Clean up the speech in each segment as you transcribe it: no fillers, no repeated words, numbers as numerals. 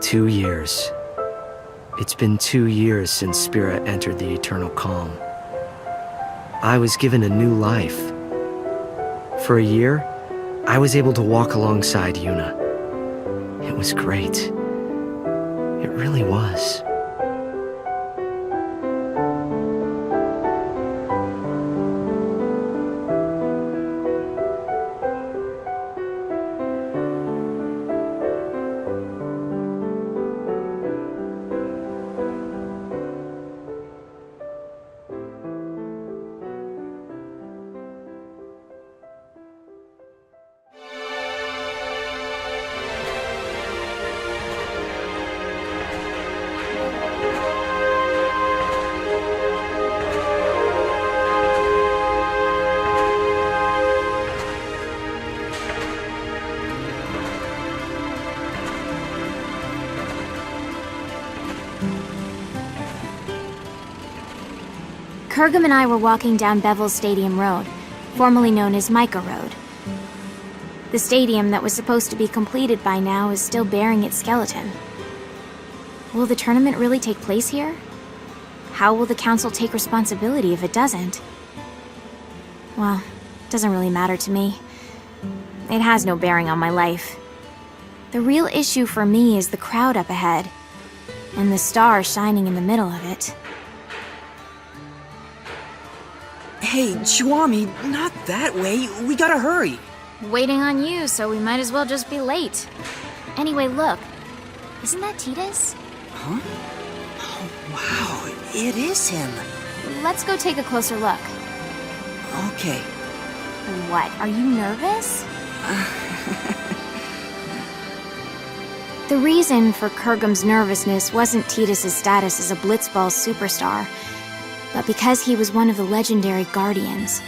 2 years. It's been 2 years since Spirit entered the eternal calm. I was given a new life. For a year, I was able to walk alongside Yuna. It was great. It really was. Kurgum and I were walking down Bevel's Stadium Road, formerly known as Micah Road. The stadium that was supposed to be completed by now is still bearing its skeleton. Will the tournament really take place here? How will the council take responsibility if it doesn't? Well, it doesn't really matter to me. It has no bearing on my life. The real issue for me is the crowd up ahead, and the star shining in the middle of it. Hey, Chuami, not that way. We gotta hurry. Waiting on you, so we might as well just be late. Anyway, look. Isn't that Titus? Huh? Oh, wow, it is him. Let's go take a closer look. Okay. What, are you nervous? The reason for Kurgum's nervousness wasn't Titus's status as a Blitzball superstar, but because he was one of the legendary Guardians.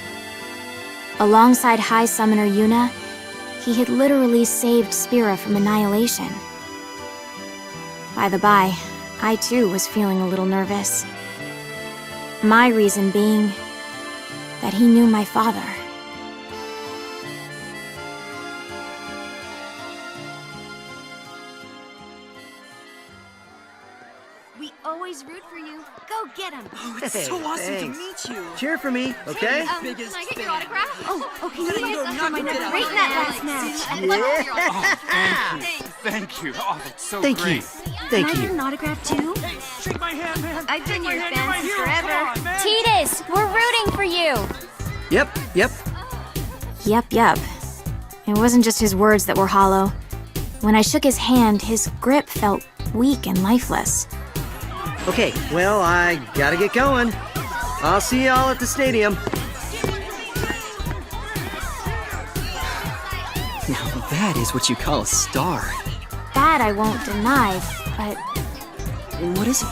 Alongside High Summoner Yuna, he had literally saved Spira from annihilation. By the by, I too was feeling a little nervous. My reason being that he knew my father. We always root for you. Go get him. Oh, it's so awesome to meet you. Cheer for me, okay? Hey, can I get your autograph? Oh, can you No, get not my get number? out. Great in that last match. Thank you. Oh, that's so Thank great. you. Can Thank I get you. an autograph too? Shake my hand, man. I've been your You're fan my since hero. forever. Come on, man. Titus, we're rooting for you! Yep. Yup. It wasn't just his words that were hollow. When I shook his hand, his grip felt weak and lifeless. Okay, well, I gotta get going. I'll see y'all at the stadium. Now that is what you call a star. That I won't deny, but What is it?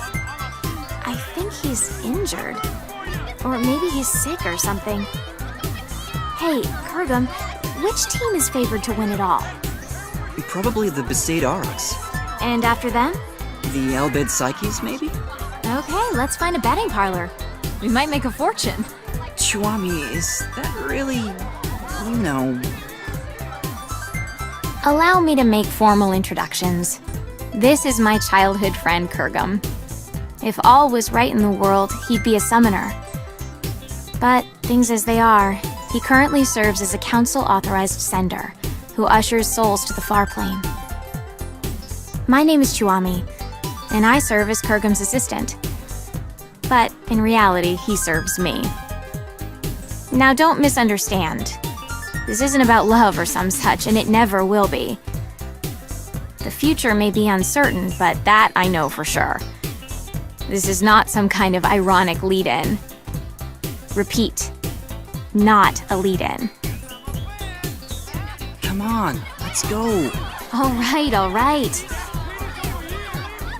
I think he's injured. Or maybe he's sick or something. Hey, Kurgum, which team is favored to win it all? Probably the Besaid Aurochs. And after them? The Albed Psyches, maybe? Okay, let's find a betting parlor. We might make a fortune. Chuami, is that really... you know... Allow me to make formal introductions. This is my childhood friend, Kurgum. If all was right in the world, he'd be a summoner. But things as they are, he currently serves as a council-authorized sender, who ushers souls to the far plane. My name is Chuami, and I serve as Kurgum's assistant. But in reality, he serves me. Now don't misunderstand. This isn't about love or some such, and it never will be. The future may be uncertain, but that I know for sure. This is not some kind of ironic lead-in. Repeat, not a lead-in. Come on, let's go. All right.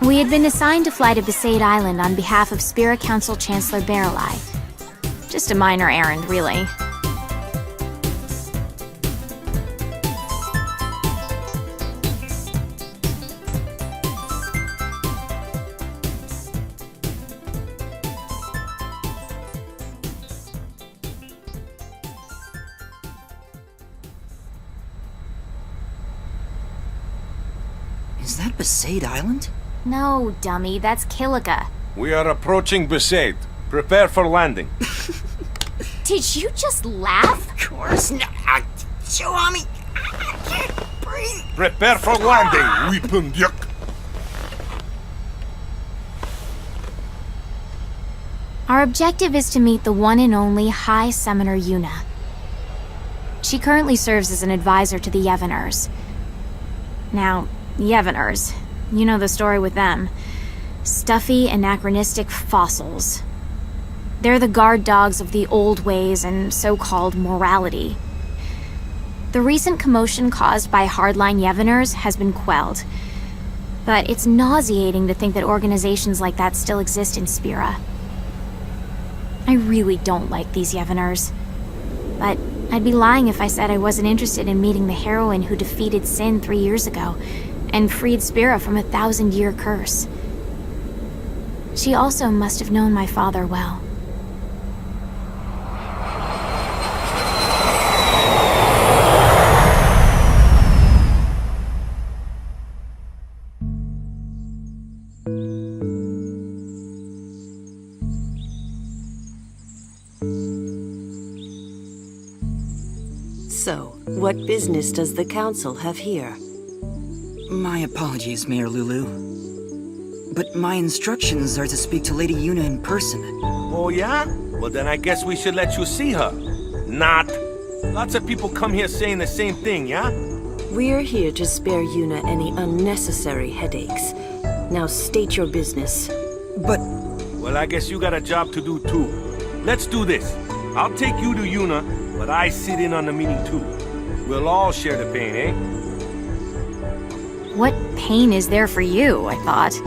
We had been assigned to fly to Besaid Island on behalf of Spirit Council Chancellor Barreleye. Just a minor errand, really. Is that Besaid Island? No, dummy, that's Kilika. We are approaching Besaid. Prepare for landing. Did you just laugh? Of course not. Chihuami, I can't breathe. Prepare for landing, weapon yuck. Our objective is to meet the one and only High Summoner Yuna. She currently serves as an advisor to the Yevoners. Now, Yevoners, you know the story with them. Stuffy, anachronistic fossils. They're the guard dogs of the old ways and so-called morality. The recent commotion caused by hardline Yevoners has been quelled. But it's nauseating to think that organizations like that still exist in Spira. I really don't like these Yevoners. But I'd be lying if I said I wasn't interested in meeting the heroine who defeated Sin 3 years ago and freed Spira from a 1,000-year curse. She also must have known my father well. So, what business does the Council have here? My apologies, Mayor Lulu. But my instructions are to speak to Lady Yuna in person. Oh yeah? Well then I guess we should let you see her. Not. Lots of people come here saying the same thing, yeah? We're here to spare Yuna any unnecessary headaches. Now state your business. But... Well, I guess you got a job to do too. Let's do this. I'll take you to Yuna, but I sit in on the meeting too. We'll all share the pain, eh? What pain is there for you, I thought.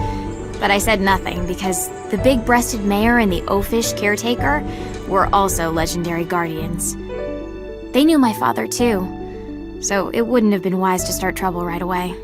But I said nothing because the big-breasted mayor and the oafish caretaker were also legendary guardians. They knew my father too, so it wouldn't have been wise to start trouble right away.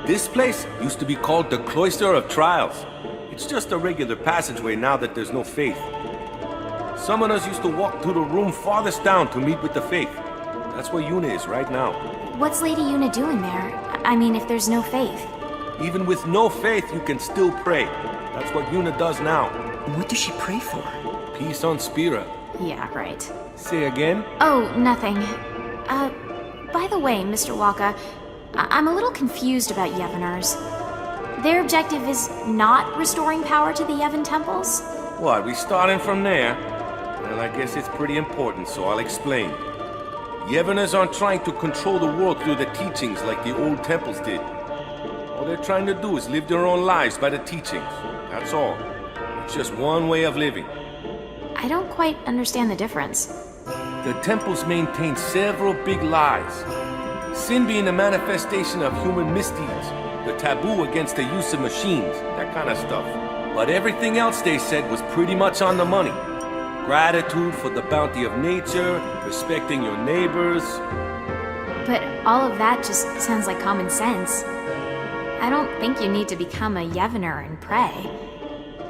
This place used to be called the Cloister of Trials. It's just a regular passageway now that there's no faith. Summoners used to walk through the room farthest down to meet with the faith. That's where Yuna is right now. What's Lady Yuna doing there? I mean, if there's no faith. Even with no faith, you can still pray. That's what Yuna does now. what does she pray for? Peace on Spira. Yeah, right. Say again? Oh, nothing. By the way, Mr. Waka, I'm a little confused about Yevoners. Their objective is not restoring power to the Yevon temples? What, we starting from there? Well, I guess it's pretty important, so I'll explain. Yevoners aren't trying to control the world through the teachings like the old temples did. All they're trying to do is live their own lives by the teachings. That's all. It's just one way of living. I don't quite understand the difference. The temples maintain several big lies. Sin being a manifestation of human misdeeds, the taboo against the use of machines, that kind of stuff. But everything else they said was pretty much on the money. Gratitude for the bounty of nature, respecting your neighbors. But all of that just sounds like common sense. I don't think you need to become a Yevoner and pray.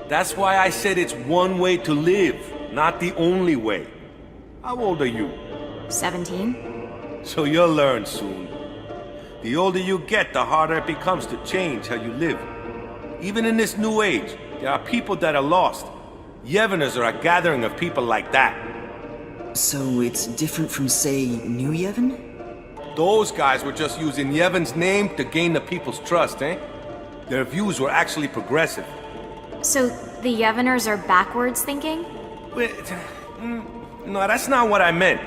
That's why I said it's one way to live, not the only way. How old are you? 17? So you'll learn soon. The older you get, the harder it becomes to change how you live. Even in this new age, there are people that are lost. Yevoners are a gathering of people like that. So it's different from, say, New Yevon? Those guys were just using Yevon's name to gain the people's trust, eh? Their views were actually progressive. So the Yevoners are backwards thinking? Wait, no, that's not what I meant.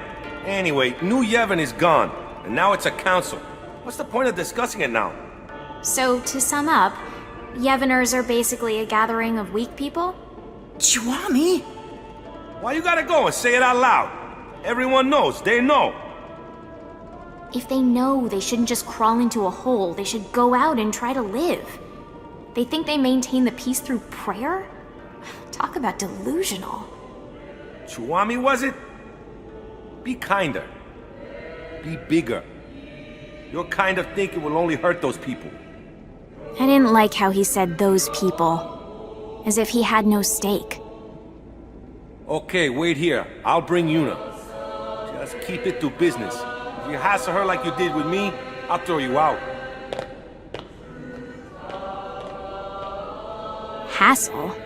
Anyway, New Yevon is gone, and now it's a council. What's the point of discussing it now? So to sum up, Yevoners are basically a gathering of weak people? Chihuami! Why you gotta go and say it out loud? Everyone knows, they know. If they know, they shouldn't just crawl into a hole. They should go out and try to live. They think they maintain the peace through prayer? Talk about delusional. Chuami, was it? Be kinder. Be bigger. Your kind of thinking will only hurt those people. I didn't like how he said those people. As if he had no stake. Okay, wait here. I'll bring Yuna. Just keep it to business. If you hassle her like you did with me, I'll throw you out. Hassle?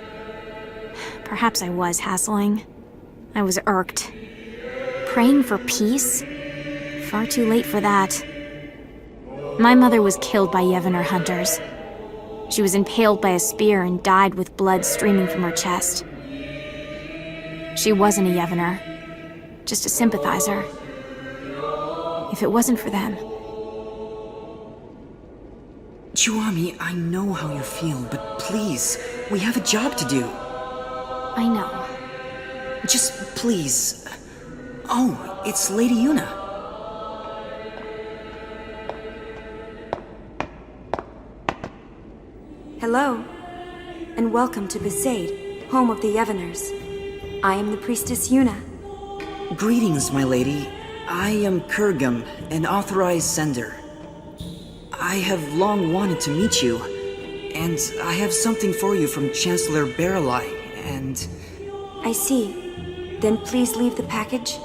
Perhaps I was hassling. I was irked. Praying for peace? Far too late for that. My mother was killed by Yevner hunters. She was impaled by a spear and died with blood streaming from her chest. She wasn't a Yevner, just a sympathizer. If it wasn't for them... Chuami, I know how you feel, but please, we have a job to do. I know. Just please. Oh, it's Lady Yuna. Hello, and welcome to Besaid, home of the Yevners. I am the priestess Yuna. Greetings, my lady. I am Kurgum, an authorized sender. I have long wanted to meet you, and I have something for you from Chancellor Baralai, and... I see. Then please leave the package,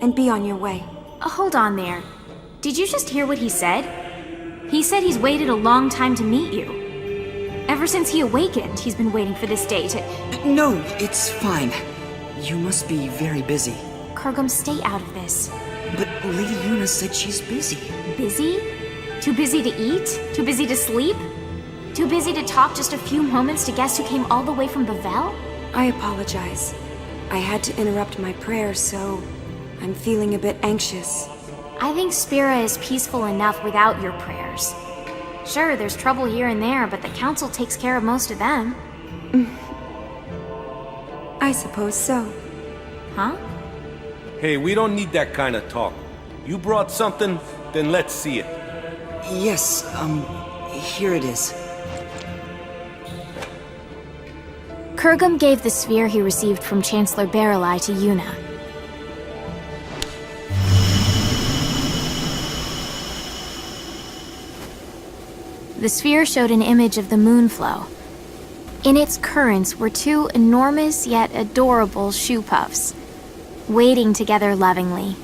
and be on your way. Hold on there. Did you just hear what he said? He said he's waited a long time to meet you. Ever since he awakened, he's been waiting for this day to... No, it's fine. You must be very busy. Kurgum, stay out of this. But Lady Yuna said she's busy. Busy? Too busy to eat? Too busy to sleep? Too busy to talk just a few moments to guests who came all the way from Bavel? I apologize. I had to interrupt my prayer, so I'm feeling a bit anxious. I think Spira is peaceful enough without your prayers. Sure, there's trouble here and there, but the council takes care of most of them. I suppose so. Huh? Hey, we don't need that kind of talk. You brought something, then let's see it. Yes, here it is. Kurgum gave the sphere he received from Chancellor Baralai to Yuna. The sphere showed an image of the moonflow. In its currents were two enormous yet adorable shoe puffs, wading together lovingly,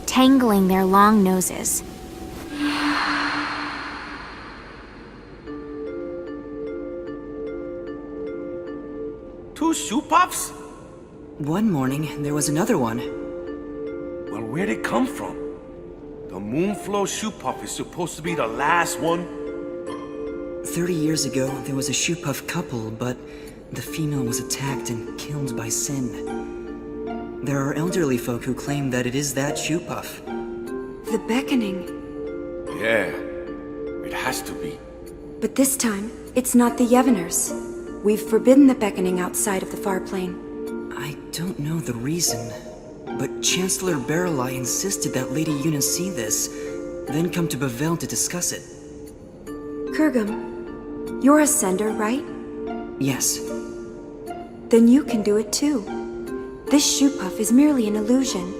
tangling their long noses. Two shoe puffs? One morning, there was another one. Well, where'd it come from? The Moonflow shoe puff is supposed to be the last one? 30 years ago, there was a shoe puff couple, but the female was attacked and killed by Sin. There are elderly folk who claim that it is that shoe puff. The beckoning. Yeah, it has to be. But this time, it's not the Yevners. We've forbidden the beckoning outside of the far plane. I don't know the reason, but Chancellor Baralai insisted that Lady Yuna see this, then come to Bavel to discuss it. Kurgum, you're a sender, right? Yes. Then you can do it too. This shoe puff is merely an illusion.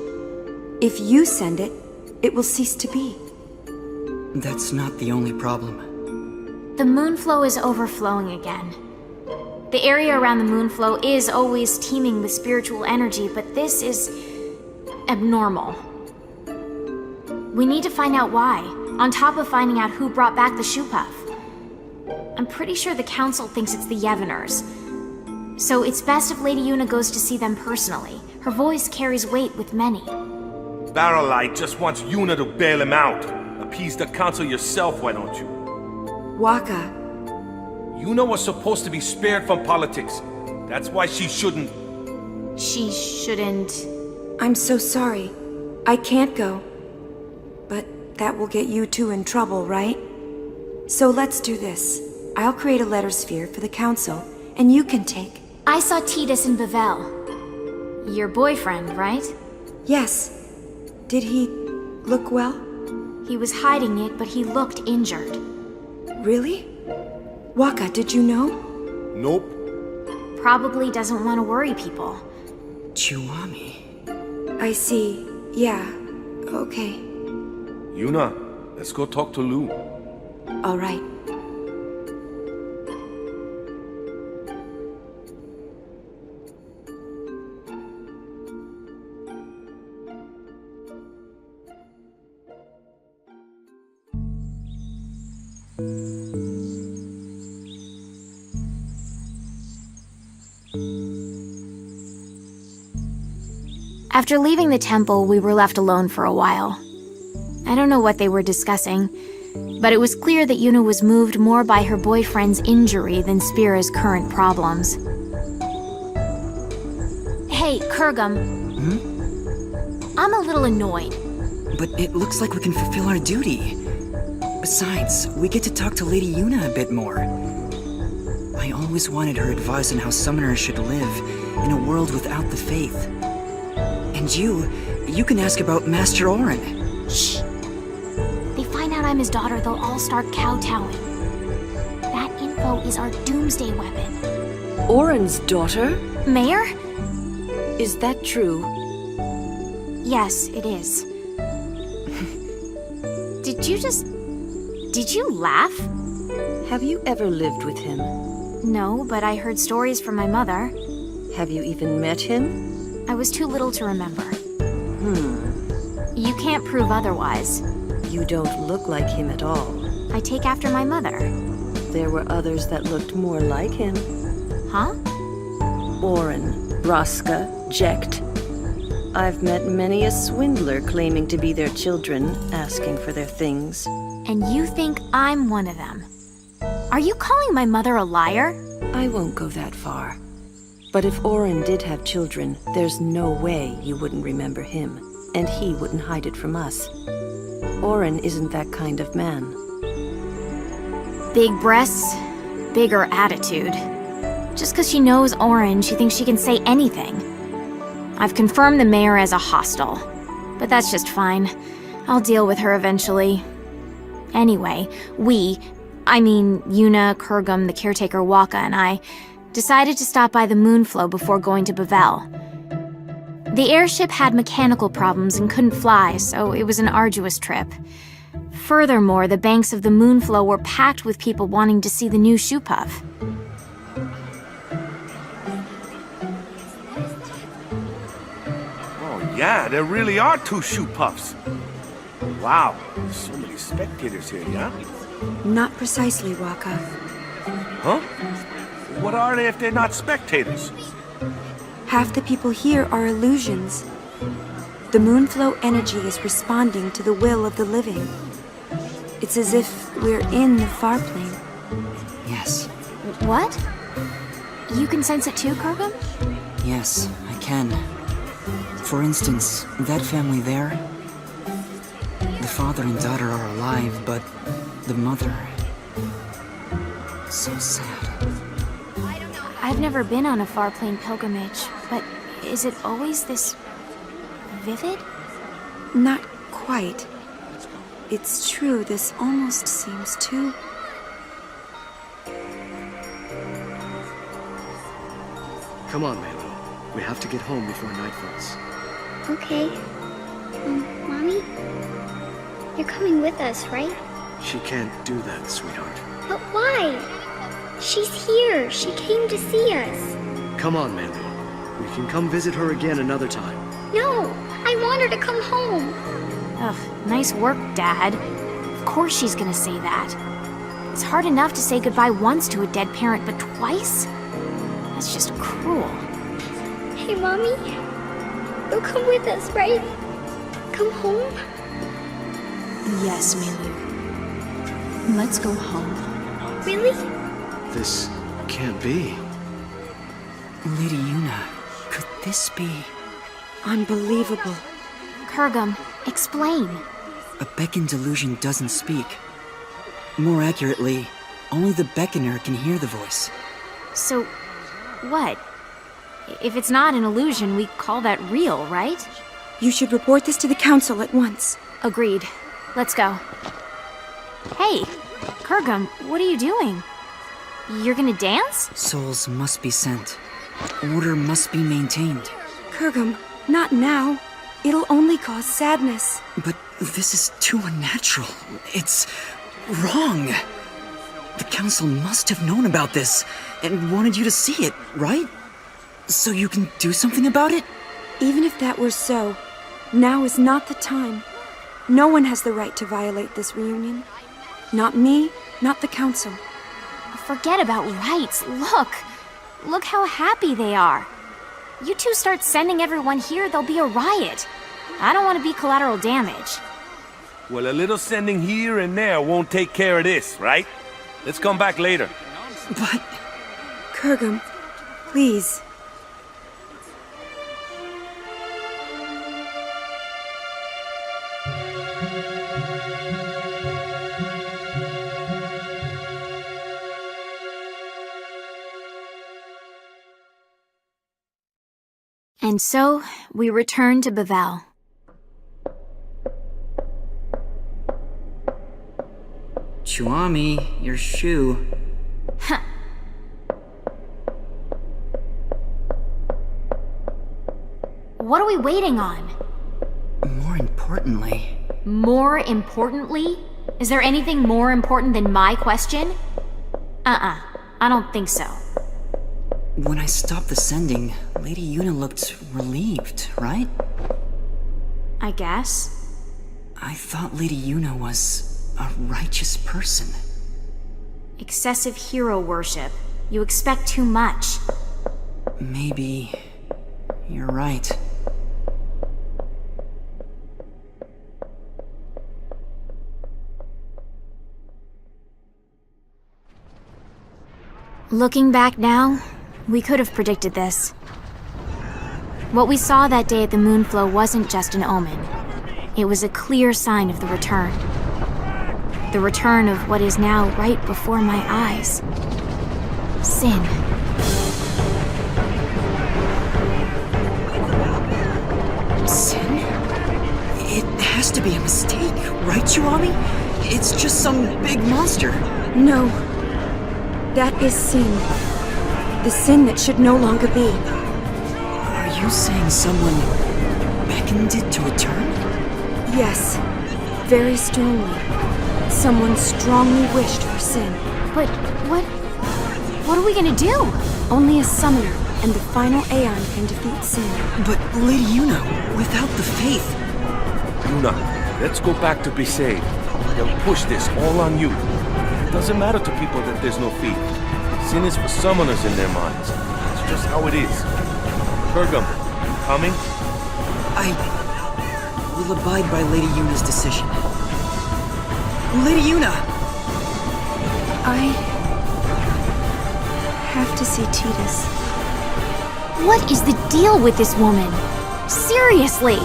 If you send it, it will cease to be. That's not the only problem. The moonflow is overflowing again. The area around the moonflow is always teeming with spiritual energy, but this is abnormal. We need to find out why, on top of finding out who brought back the shoe puff. I'm pretty sure the council thinks it's the Yevners. So it's best if Lady Yuna goes to see them personally. Her voice carries weight with many. Baralai just wants Yuna to bail him out. Appease the council yourself, why don't you? Waka. Yuna was supposed to be spared from politics. That's why she shouldn't... She shouldn't... I'm so sorry. I can't go. But that will get you two in trouble, right? So let's do this. I'll create a letter sphere for the council, and you can take... I saw Titus in Bavel. Your boyfriend, right? Yes. Did he look well? He was hiding it, but he looked injured. Really? Waka, did you know? Nope. Probably doesn't want to worry people. Chiwami. I see. Yeah. Okay. Yuna, let's go talk to Lou. All right. After leaving the temple, we were left alone for a while. I don't know what they were discussing, but it was clear that Yuna was moved more by her boyfriend's injury than Spira's current problems. Hey, Kurgum. I'm a little annoyed. But it looks like we can fulfill our duty. Besides, we get to talk to Lady Yuna a bit more. I always wanted her advice on how summoners should live in a world without the faith. And you can ask about Master Orin. Shh. They find out I'm his daughter, they'll all start kowtowing. That info is our doomsday weapon. Orin's daughter? Mayor? Is that true? Yes, it is. Did you laugh? Have you ever lived with him? No, but I heard stories from my mother. Have you even met him? I was too little to remember. You can't prove otherwise. You don't look like him at all. I take after my mother. There were others that looked more like him. Huh? Orin, Braska, Jecht. I've met many a swindler claiming to be their children, asking for their things. And you think I'm one of them? Are you calling my mother a liar? I won't go that far. But if Orin did have children, there's no way you wouldn't remember him, and he wouldn't hide it from us. Orin isn't that kind of man. Big breasts, bigger attitude. Just because she knows Orin, she thinks she can say anything. I've confirmed the mayor as a hostile, but that's just fine. I'll deal with her eventually. Anyway, Yuna, Kurgum, the caretaker Waka, and I decided to stop by the Moonflow before going to Bavel. The airship had mechanical problems and couldn't fly, so it was an arduous trip. Furthermore, the banks of the Moonflow were packed with people wanting to see the new shoe puff. Oh yeah, there really are two shoe puffs. Wow, there's so many spectators here, yeah? Not precisely, Waka. Huh? What are they if they're not spectators? Half the people here are illusions. The Moonflow energy is responding to the will of the living. It's as if we're in the far plane. Yes. What? You can sense it too, Kurgum? Yes, I can. For instance, that family there. The father and daughter are alive, but the mother... so sad. I've never been on a far plane pilgrimage, but is it always this vivid? Not quite. It's true, this almost seems too... Come on, Melu. We have to get home before night falls. Okay. Mommy? You're coming with us, right? She can't do that, sweetheart. But why? She's here. She came to see us. Come on, Melu. We can come visit her again another time. No, I want her to come home. Ugh, nice work, Dad. Of course she's gonna say that. It's hard enough to say goodbye once to a dead parent, but twice? That's just cruel. Hey, Mommy. You'll come with us, right? Come home? Yes, Melu. Let's go home. Really? This can't be. Lady Yuna, could this be... unbelievable. Kurgum, explain. A beckon delusion doesn't speak. More accurately, only the beckoner can hear the voice. So, what? If it's not an illusion, we call that real, right? You should report this to the council at once. Agreed. Let's go. Hey, Kurgum, what are you doing? You're gonna dance? Souls must be sent. Order must be maintained. Kurgum, not now. It'll only cause sadness. But this is too unnatural. It's wrong. The council must have known about this and wanted you to see it, right? So you can do something about it? Even if that were so, now is not the time. No one has the right to violate this reunion. Not me, not the council. Forget about rights. Look how happy they are. You two start sending everyone here, there'll be a riot. I don't want to be collateral damage. Well, a little sending here and there won't take care of this, right? Let's come back later. But... Kurgum, please. And so, we return to Bavel. Chuami, your shoe. Huh. What are we waiting on? More importantly... More importantly? Is there anything more important than my question? I don't think so. When I stopped the sending, Lady Yuna looked relieved, right? I guess. I thought Lady Yuna was a righteous person. Excessive hero worship. You expect too much. Maybe... you're right. Looking back now, we could have predicted this. What we saw that day at the Moonflow wasn't just an omen. It was a clear sign of the return. The return of what is now right before my eyes. Sin. Sin? It has to be a mistake, right, Chuami? It's just some big monster. No. That is sin. The sin that should no longer be. Are you saying someone beckoned it to return? Yes. Very strongly. Someone strongly wished for sin. But what are we gonna do? Only a summoner and the final Aeon can defeat sin. But Lady Yuna, without the faith... Yuna, let's go back to Besaid. They'll push this all on you. It doesn't matter to people that there's no faith. Sin is for summoners in their minds. It's just how it is. Kurgum, you coming? I will abide by Lady Yuna's decision. Lady Yuna! I have to see Tidus. What is the deal with this woman? Seriously!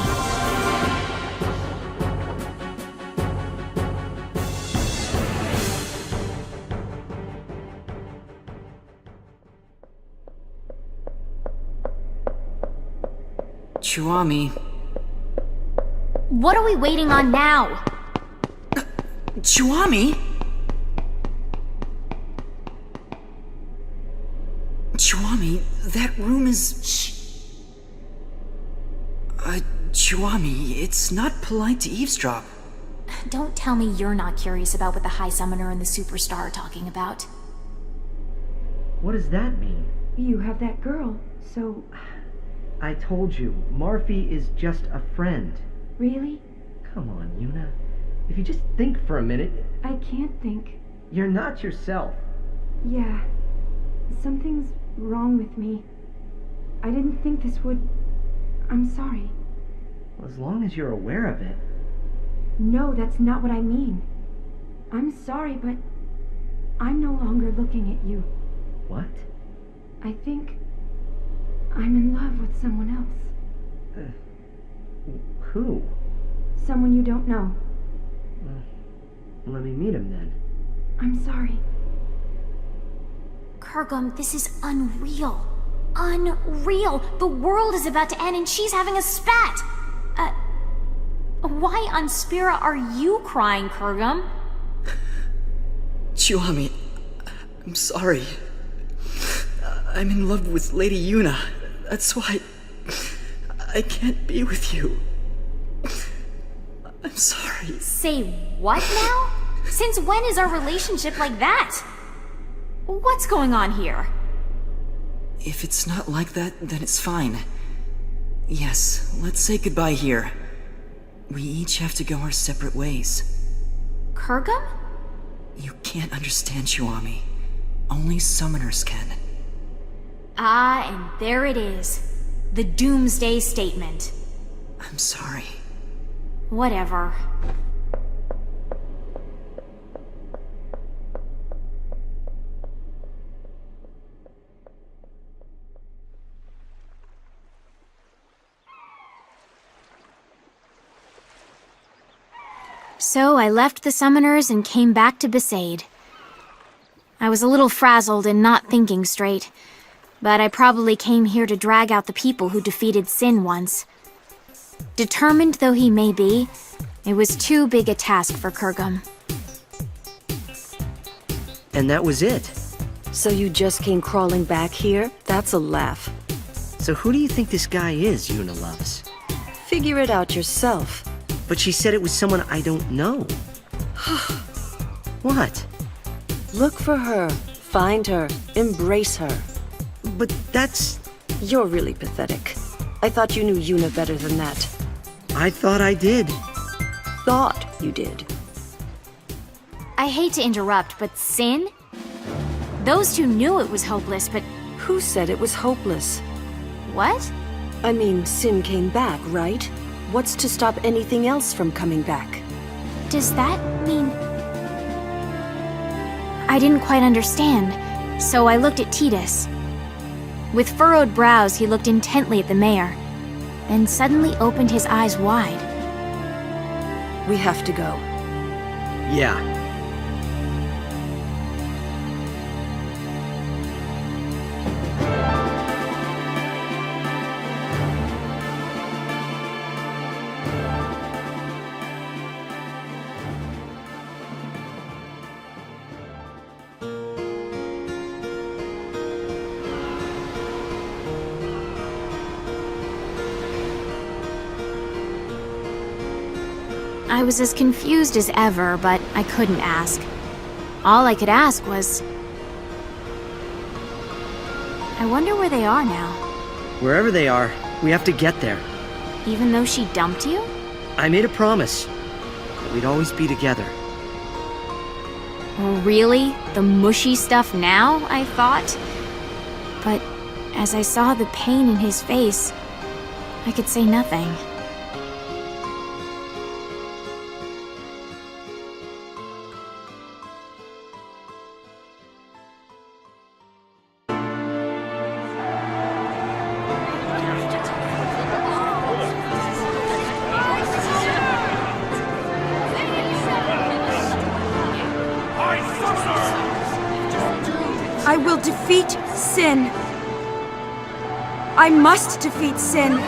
Chuami... What are we waiting on now? Chuami? Chuami, that room is... Shh. Chuami, it's not polite to eavesdrop. Don't tell me you're not curious about what the High Summoner and the Superstar are talking about. What does that mean? You have that girl, so... I told you, Marfi is just a friend. Really? Come on, Yuna. If you just think for a minute... I can't think. You're not yourself. Yeah. Something's wrong with me. I didn't think this would... I'm sorry. Well, as long as you're aware of it. No, that's not what I mean. I'm sorry, but I'm no longer looking at you. What? I think I'm in love with someone else. Who? Someone you don't know. Let me meet him then. I'm sorry. Kurgum, this is unreal. Unreal! The world is about to end and she's having a spat! Why on Spira are you crying, Kurgum? Chuami, I'm sorry. I'm in love with Lady Yuna. That's why I can't be with you. I'm sorry. Say what now? Since when is our relationship like that? What's going on here? If it's not like that, then it's fine. Yes, let's say goodbye here. We each have to go our separate ways. Kurgum? You can't understand Chiwami. Only summoners can. Ah, and there it is. The Doomsday Statement. I'm sorry. Whatever. So I left the summoners and came back to Besaid. I was a little frazzled and not thinking straight, but I probably came here to drag out the people who defeated Sin once. Determined though he may be, it was too big a task for Kurgum. And that was it. So you just came crawling back here? That's a laugh. So who do you think this guy is Yuna loves? Figure it out yourself. But she said it was someone I don't know. What? Look for her. Find her. Embrace her. But that's... You're really pathetic. I thought you knew Yuna better than that. I thought I did. Thought you did. I hate to interrupt, but Sin? Those two knew it was hopeless, but... Who said it was hopeless? What? I mean, Sin came back, right? What's to stop anything else from coming back? Does that mean... I didn't quite understand, so I looked at Titus. With furrowed brows, he looked intently at the mayor, then suddenly opened his eyes wide. We have to go. Yeah. I was as confused as ever, but I couldn't ask. All I could ask was... I wonder where they are now. Wherever they are, we have to get there. Even though she dumped you? I made a promise that we'd always be together. Really? The mushy stuff now, I thought? But as I saw the pain in his face, I could say nothing. I will defeat Sin. I must defeat Sin.